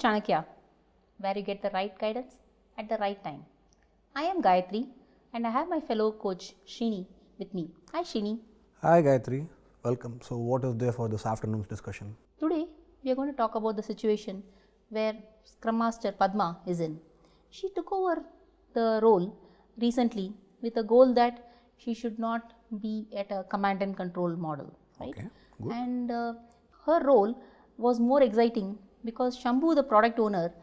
Chanakya, where you get the right guidance at the right time. I am Gayatri and I have my fellow coach Srini with me. Hi Srini. Hi Gayatri, welcome. So what is there for this afternoon's discussion? Today we are going to talk about the situation where Scrum Master Padma is in. She took over the role recently with a goal that she should not be at a command and control model, right? Okay, good. And her role was more exciting because Shambhu, the product owner,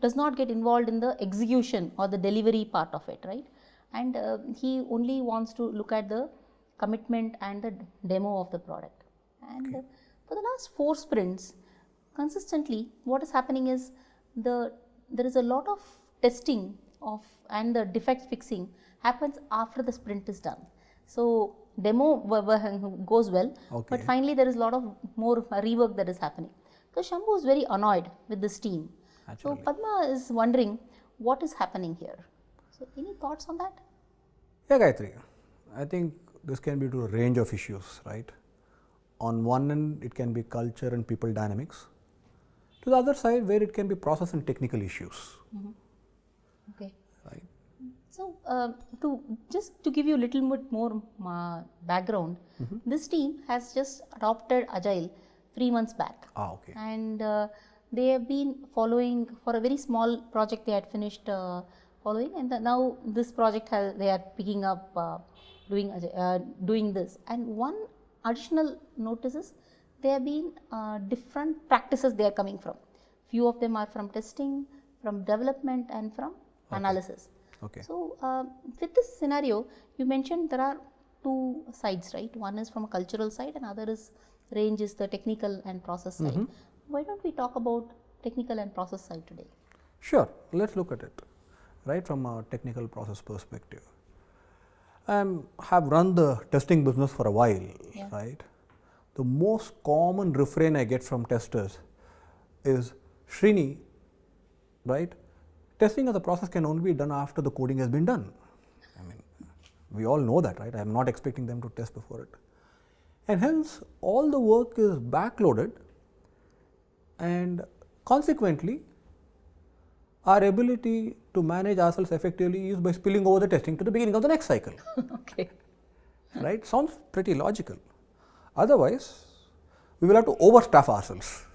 does not get involved in the execution or the delivery part of it, right? And he only wants to look at the commitment and the demo of the product. And for the last 4 sprints, consistently, what is happening is there is a lot of testing of and the defect fixing happens after the sprint is done. So demo goes well, but finally there is a lot of more rework that is happening. So Shambhu is very annoyed with this team. So Padma is wondering what is happening here. So any thoughts on that? Yeah, Gayatri, I think this can be to a range of issues, right? On one end, it can be culture and people dynamics. To the other side, where it can be process and technical issues. Okay. Right. So to give you a little bit more background, this team has just adopted Agile 3 months back. Okay. And they have been following for a very small project they had finished following, and now this project they are picking up doing this. And one additional notice is there have been different practices they are coming from. Few of them are from testing, from development, and from analysis. Okay. So with this scenario, you mentioned there are 2 sides, right? One is from a cultural side, and other is range is the technical and process side. Why don't we talk about technical and process side today? Sure, let's look at it, right, from a technical process perspective. I have run the testing business for a while, right? The most common refrain I get from testers is, Srini, right, testing as a process can only be done after the coding has been done. I mean, we all know that, right? I am not expecting them to test before it. And hence, all the work is backloaded, and consequently, our ability to manage ourselves effectively is by spilling over the testing to the beginning of the next cycle. Okay. Right? Sounds pretty logical. Otherwise, we will have to overstaff ourselves.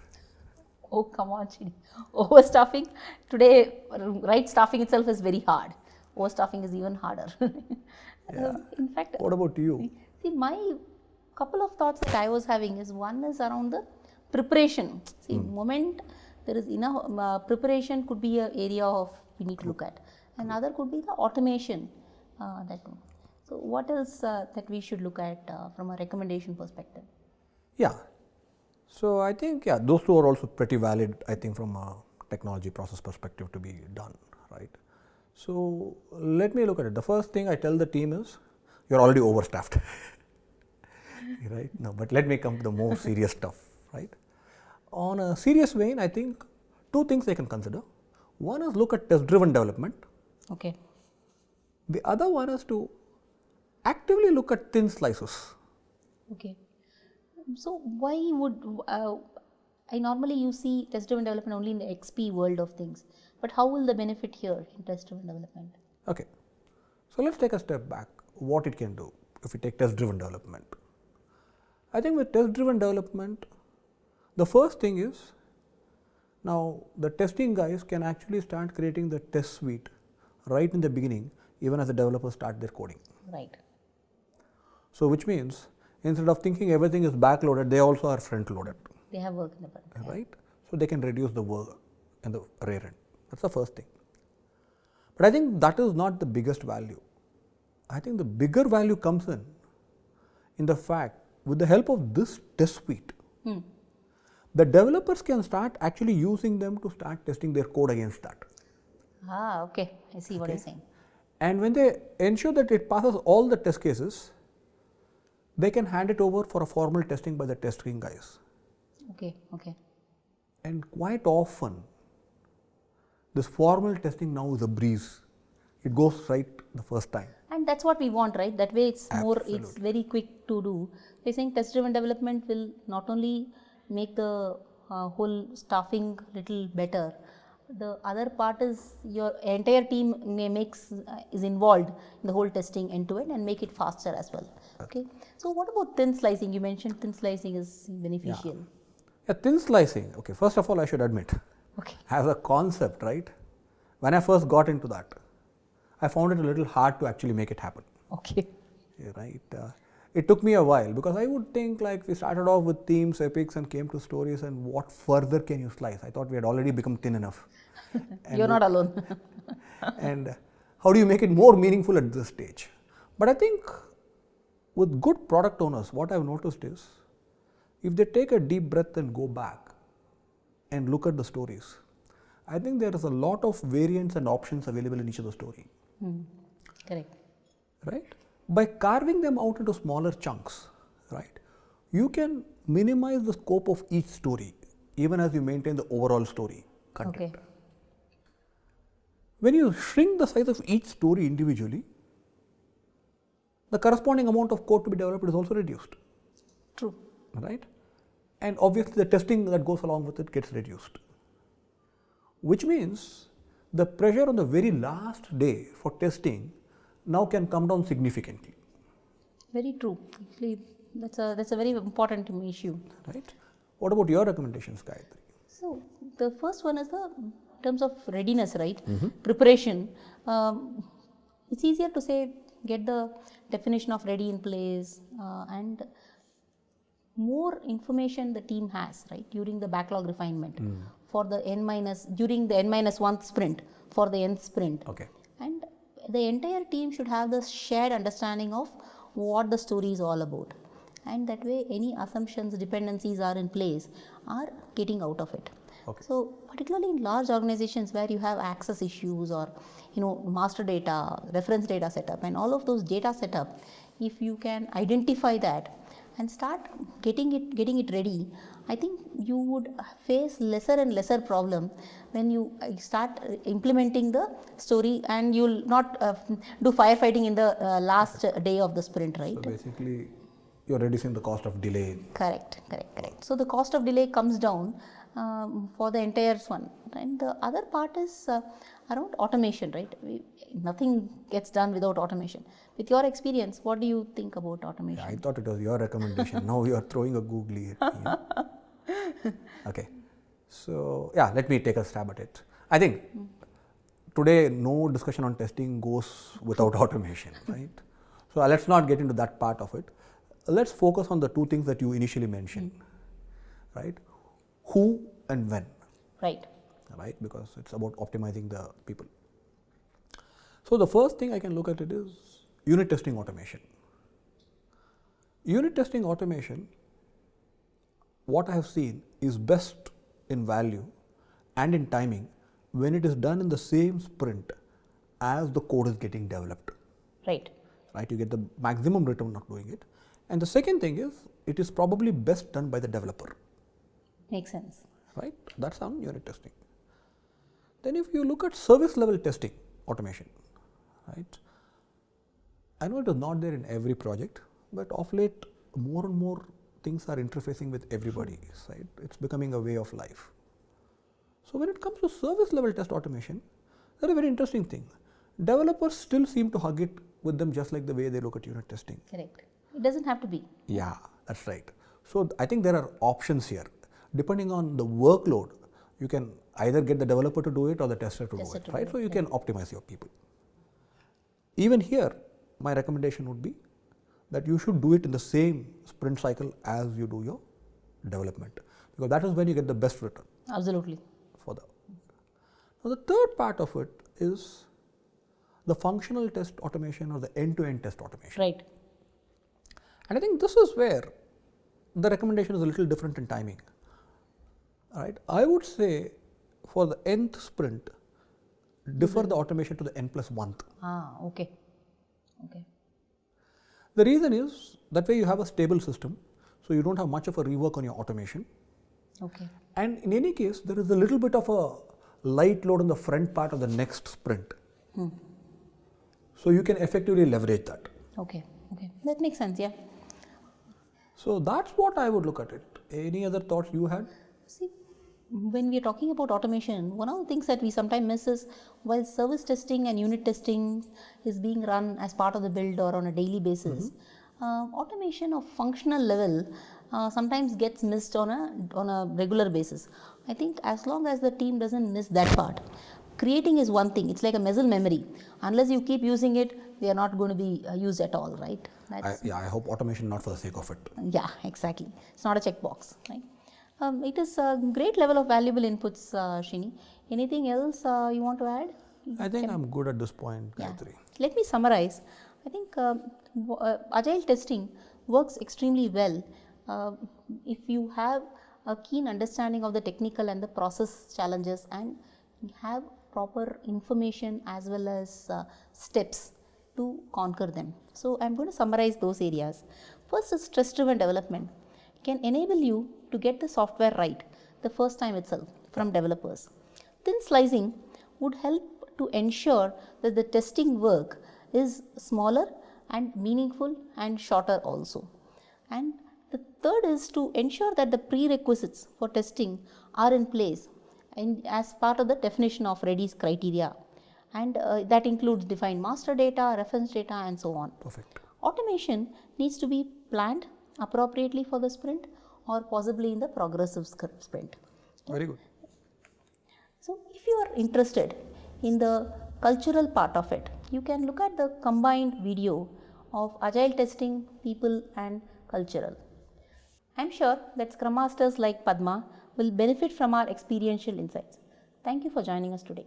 Oh, come on, Chidi. Overstaffing today, right staffing itself is very hard. Overstaffing is even harder. In fact, what about you? See, my couple of thoughts that I was having is, one is around the preparation. See, moment there is enough preparation could be an area of we need to look at. Another could be the automation. So, what else that we should look at from a recommendation perspective? Yeah. So, I think those 2 are also pretty valid, I think, from a technology process perspective to be done, right. So, let me look at it. The first thing I tell the team is, you are already overstaffed, right. No, but let me come to the more serious stuff, right. On a serious vein, I think 2 things they can consider. One is look at test driven development. Okay. The other one is to actively look at thin slices. Okay. So why would I normally you see test driven development only in the XP world of things, but how will the benefit here in test driven development? Okay. So let's take a step back. What it can do if we take test driven development. I think with test driven development, the first thing is, now the testing guys can actually start creating the test suite right in the beginning, even as the developers start their coding. Right. So which means, instead of thinking everything is backloaded, they also are front loaded. They have work in the front. Right. So they can reduce the work in the rear end. That's the first thing. But I think that is not the biggest value. I think the bigger value comes in the fact, with the help of this test suite, the developers can start actually using them to start testing their code against that. Ah, okay. I see what you're saying. And when they ensure that it passes all the test cases, they can hand it over for a formal testing by the testing guys. Okay, okay. And quite often, this formal testing now is a breeze. It goes right the first time. And that's what we want, right? That way it's more, it's very quick to do. We're saying test driven development will not only make the whole staffing little better. The other part is your entire team is involved in the whole testing end to end and make it faster as well. Okay. So what about thin slicing? You mentioned thin slicing is beneficial. Yeah, thin slicing. Okay, first of all, I should admit, Okay. as a concept, right? When I first got into that, I found it a little hard to actually make it happen. Okay. Yeah, right. It took me a while because I would think like we started off with themes, epics, and came to stories, and what further can you slice? I thought we had already become thin enough. You're not alone. And how do you make it more meaningful at this stage? But I think with good product owners, what I've noticed is if they take a deep breath and go back and look at the stories, I think there is a lot of variants and options available in each of the story. Correct. Right? By carving them out into smaller chunks, right, you can minimize the scope of each story, even as you maintain the overall story content. Okay. When you shrink the size of each story individually, the corresponding amount of code to be developed is also reduced. True. Right? And obviously the testing that goes along with it gets reduced. Which means the pressure on the very last day for testing now can come down significantly. Very true. Actually, that's a very important issue. Right? What about your recommendations, Gayatri? So the first one is the in terms of readiness, right? Preparation. It's easier to say get the definition of ready in place and more information the team has, right, during the backlog refinement for the during the N-1 sprint for the N sprint. Okay. And the entire team should have the shared understanding of what the story is all about. And that way any assumptions, dependencies are in place are getting out of it. Okay. So particularly in large organizations where you have access issues or master data, reference data setup and all of those data setup, if you can identify that and start getting it ready, I think you would face lesser and lesser problem when you start implementing the story, and you'll not do firefighting in the last day of the sprint, right? So basically, you're reducing the cost of delay. Correct. So the cost of delay comes down for the entire one. And the other part is around automation, right? Nothing gets done without automation. With your experience, what do you think about automation? I thought it was your recommendation. Now you are throwing a googly at me. Okay. So, yeah, let me take a stab at it. I think today no discussion on testing goes without automation, right? So, let's not get into that part of it. Let's focus on the two things that you initially mentioned, right? Who and when. Right. Right, because it's about optimizing the people. So the first thing I can look at it is unit testing automation. Unit testing automation, what I have seen is best in value and in timing when it is done in the same sprint as the code is getting developed. Right. Right, you get the maximum return not doing it. And the second thing is it is probably best done by the developer. Makes sense. Right, that's on unit testing. Then if you look at service level testing automation, right, I know it is not there in every project, but of late more and more things are interfacing with everybody, right? It's becoming a way of life. So when it comes to service level test automation, that's a very interesting thing. Developers still seem to hug it with them just like the way they look at unit testing. Correct. It doesn't have to be. Yeah, that's right. So I think there are options here. Depending on the workload, you can either get the developer to do it or the tester to do it, right? So you can optimize your people. Even here, my recommendation would be that you should do it in the same sprint cycle as you do your development, because that is when you get the best return. Absolutely. For the now, the third part of it is the functional test automation or the end-to-end test automation. Right. And I think this is where the recommendation is a little different in timing. Right. I would say for the nth sprint, defer the automation to the n+1th. Okay. The reason is that way you have a stable system, so you don't have much of a rework on your automation. Okay. And in any case, there is a little bit of a light load on the front part of the next sprint. So you can effectively leverage that. Okay. That makes sense, yeah. So that's what I would look at it. Any other thoughts you had? See, when we are talking about automation, one of the things that we sometimes miss is while service testing and unit testing is being run as part of the build or on a daily basis, automation of functional level sometimes gets missed on a regular basis. I think as long as the team doesn't miss that part, creating is one thing. It's like a muscle memory. Unless you keep using it, they are not going to be used at all, right? I hope automation not for the sake of it. Yeah, exactly. It's not a checkbox, right? It is a great level of valuable inputs, Srini. Anything else you want to add? I think I'm good at this point, Gayatri. Yeah. Let me summarize. I think agile testing works extremely well if you have a keen understanding of the technical and the process challenges and have proper information as well as steps to conquer them. So I'm going to summarize those areas. First is stress-driven development. Can enable you to get the software right the first time itself from developers. Thin slicing would help to ensure that the testing work is smaller and meaningful and shorter also. And the third is to ensure that the prerequisites for testing are in place and as part of the definition of ready criteria, and that includes defined master data, reference data, and so on. Perfect. Automation needs to be planned appropriately for the sprint or possibly in the progressive sprint. Very good. So if you are interested in the cultural part of it, you can look at the combined video of agile testing, people and cultural. I am sure that Scrum Masters like Padma will benefit from our experiential insights. Thank you for joining us today.